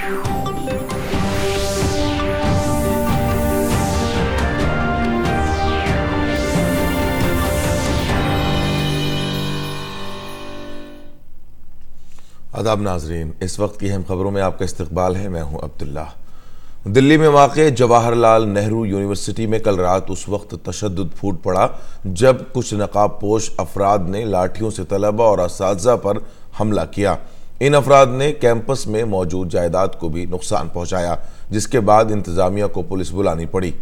आदाब नाजरीन, इस वक्त की अहम खबरों में आपका इस्तकबाल है। मैं हूं अब्दुल्ला। दिल्ली में वाक़े जवाहरलाल नेहरू यूनिवर्सिटी में कल रात उस वक्त तशद्दुद फूट पड़ा जब कुछ नकाबपोश अफराद ने लाठियों से तलबा और असातिज़ा पर हमला किया। इन अफराद ने कैंपस में मौजूद जायदाद को भी नुकसान पहुंचाया, जिसके बाद इंतजामिया को पुलिस बुलानी पड़ी।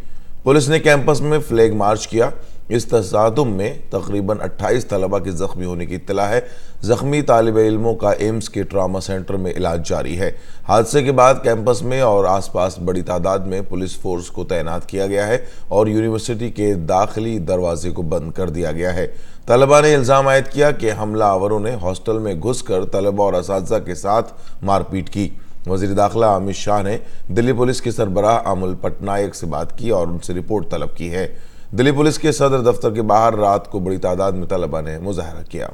पुलिस ने कैंपस में फ्लैग मार्च किया। इस तसादुम में तकरीबन 28 तलबा के जख्मी होने की इत्तला है। जख्मी तालिब इल्मों का एम्स के ट्रामा सेंटर में इलाज जारी है। हादसे के बाद कैंपस में और आसपास बड़ी तादाद में पुलिस फोर्स को तैनात किया गया है और यूनिवर्सिटी के दाखिली दरवाजे को बंद कर दिया गया है। तलबा ने इल्ज़ाम आयद किया कि हमलावरों ने हॉस्टल में घुसकर तलबा और असातिज़ा के साथ मारपीट की। वज़ीर दाखिला अमित शाह ने दिल्ली पुलिस के सरबराह अमल पटनायक से बात की और उनसे रिपोर्ट तलब की है। दिल्ली पुलिस के सदर दफ्तर के बाहर रात को बड़ी तादाद में तलबा ने मुजाहरा किया।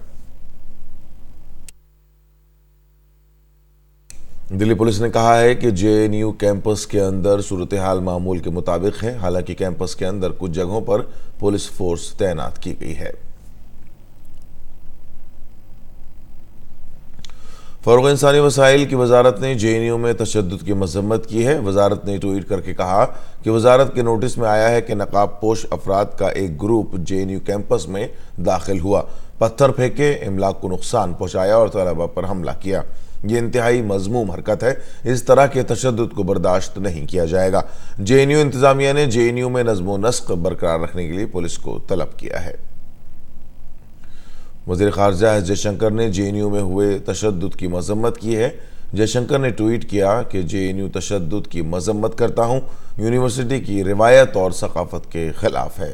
दिल्ली पुलिस ने कहा है कि जेएनयू कैंपस के अंदर सूरत हाल मामूल के मुताबिक है। हालांकि कैंपस के अंदर कुछ जगहों पर पुलिस फोर्स तैनात की गई है। फ़रोग़ इंसानी वसाइल की वजारत ने जेएनयू में तशद्दुद की मज़म्मत की है। वजारत ने ट्वीट करके कहा कि वजारत के नोटिस में आया है कि नकाबपोश अफराद का एक ग्रुप जेएनयू कैंपस में दाखिल हुआ, पत्थर फेंके, इमलाक को नुकसान पहुंचाया और तलबा पर हमला किया। ये इंतहाई मज़मूम हरकत है। इस तरह के तशद्दुद को बर्दाश्त नहीं किया जाएगा। जेएनयू इंतजामिया ने जेएनयू में नज़्म व नस्क़ बरकरार रखने के लिए पुलिस को तलब किया है। वज़ीर ख़ारजा एस जयशंकर ने जेएनयू में हुए तशद्दुद की मज़म्मत की है। जयशंकर ने ट्वीट किया कि जेएनयू तशद्दुद की मज़म्मत करता हूँ, यूनिवर्सिटी की रिवायत और सकाफ़त के खिलाफ है।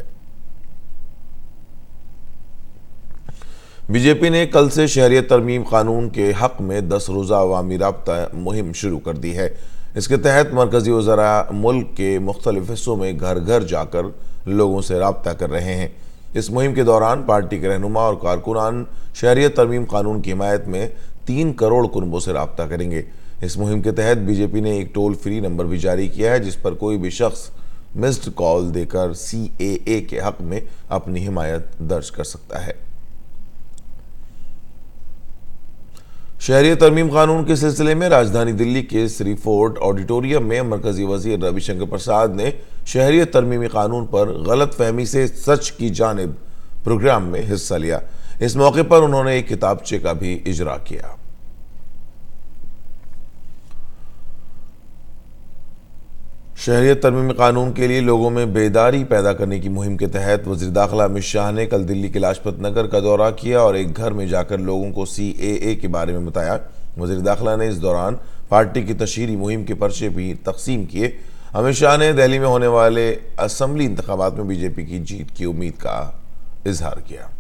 बीजेपी ने कल से शहरियत तरमीम कानून के हक़ में 10 रोज़ा अवामी राब्ता मुहिम शुरू कर दी है। इसके तहत मरकज़ी वज़रा मुल्क के मुख्तलिफ हिस्सों में घर घर जाकर लोगों से राब्ता कर रहे हैं। इस मुहिम के दौरान पार्टी के रहनुमा और कारकुनान शहरियत तरमीम कानून की हिमायत में 3 करोड़ कुनबों से राब्ता करेंगे। इस मुहिम के तहत बीजेपी ने एक टोल फ्री नंबर भी जारी किया है, जिस पर कोई भी शख्स मिस्ड कॉल देकर CAA के हक़ में अपनी हिमायत दर्ज कर सकता है। शहरियत तरमीम कानून के सिलसिले में राजधानी दिल्ली के श्री फोर्ट ऑडिटोरियम में मरकजी वज़ीर रविशंकर प्रसाद ने शहरियत तरमीमी कानून पर गलत फहमी से सच की जानिब प्रोग्राम में हिस्सा लिया। इस मौके पर उन्होंने एक किताबचे का भी इजरा किया। शहरियत तरमीमी कानून के लिए लोगों में बेदारी पैदा करने की मुहिम के तहत वज़ीर दाखिला अमित शाह ने कल दिल्ली के लाजपत नगर का दौरा किया और एक घर में जाकर लोगों को CAA के बारे में बताया। वज़ीर दाखिला ने इस दौरान पार्टी की तशहीरी मुहिम के पर्चे भी तकसीम किए। अमित शाह ने दिल्ली में होने वाले असम्बली इंतखाबात में बीजेपी की जीत की उम्मीद का इजहार किया।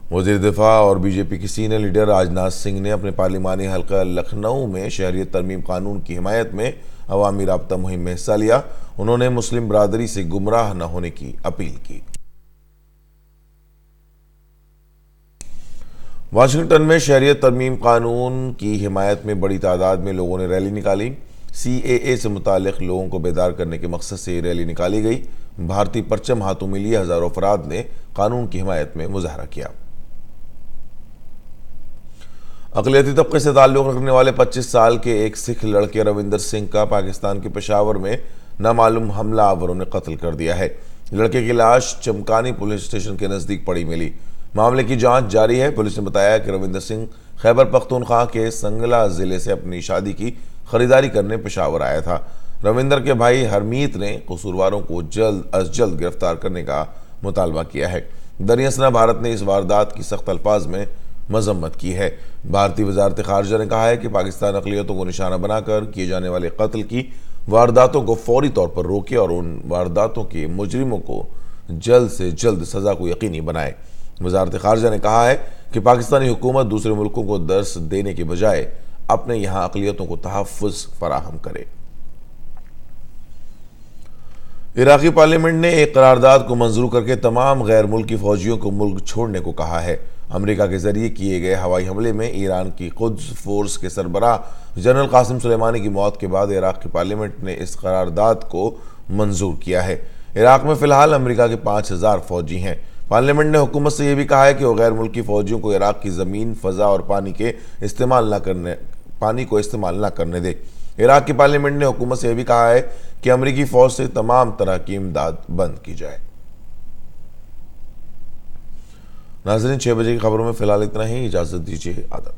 वज़ीर दिफा और बीजेपी की सीनियर लीडर राजनाथ सिंह ने अपने पार्लिमानी हल्का लखनऊ में शहरियत तरमीम कानून की हिमायत में अवामी राब्ता मुहिम में हिस्सा लिया। उन्होंने मुस्लिम बरादरी से गुमराह न होने की अपील की। वाशिंगटन में शहरियत तरमीम कानून की हिमायत में बड़ी तादाद में लोगों ने रैली निकाली। CAA से मुतालिक लोगों को बेदार करने के मकसद से रैली निकाली गई। भारतीय परचम हाथों में लिए हजारों अफराद ने कानून की हिमायत में मुजाहरा किया। अक़लियती तबके से ताल्लुक़ रखने वाले 25 साल के एक सिख लड़के रविंदर सिंह का पाकिस्तान के पेशावर में नामालूम हमलावरों ने कत्ल कर दिया है। लड़के की लाश चमकानी पुलिस स्टेशन के नज़दीक पड़ी मिली। मामले की जांच जारी है। पुलिस ने बताया कि रविंदर सिंह खैबर पख्तूनख्वा के संगला ज़िले से अपनी शादी की खरीदारी करने पेशावर आया था। रविंदर के भाई हरमीत ने कसूरवारों को जल्द अज जल्द गिरफ्तार करने का मुतालबा किया है। दरियासना भारत ने इस वारदात की सख्त अल्फाज में मजम्मत की है। भारतीय वजारत खारजा ने कहा है कि पाकिस्तान अक़लियतों को निशाना बनाकर किए जाने वाले कत्ल की वारदातों को फौरी तौर पर रोके और उन वारदातों के मुजरिमों को जल्द से जल्द सज़ा को यकीनी बनाए। वजारत खारजा ने कहा है कि पाकिस्तानी हुकूमत दूसरे मुल्कों को दर्स देने के बजाय अपने यहाँ अक़लियतों को तहफ़्फ़ुज़ फराहम करे। इराक़ी पार्लियामेंट ने एक करारदाद को मंजूर करके तमाम गैर मुल्की फ़ौजियों को मुल्क छोड़ने को कहा है। अमेरिका के जरिए किए गए हवाई हमले में ईरान की कुद्स फोर्स के सरबराह जनरल कासिम सुलेमानी की मौत के बाद इराक की पार्लियामेंट ने इस करारदाद को मंजूर किया है। इराक में फिलहाल अमेरिका के 5000 फौजी हैं। पार्लियामेंट ने हुकूमत से यह भी कहा है कि वो गैर मुल्की फौजियों को इराक की ज़मीन, फ़ज़ा और पानी को इस्तेमाल न करने दे। इराक की पार्लियामेंट ने हुकूमत से यह भी कहा है कि अमेरिकी फ़ौज से तमाम तरह की इमदाद बंद की जाए। नाज़रीन, 6 बजे की खबरों में फिलहाल इतना ही। इजाज़त दीजिए। आदाब।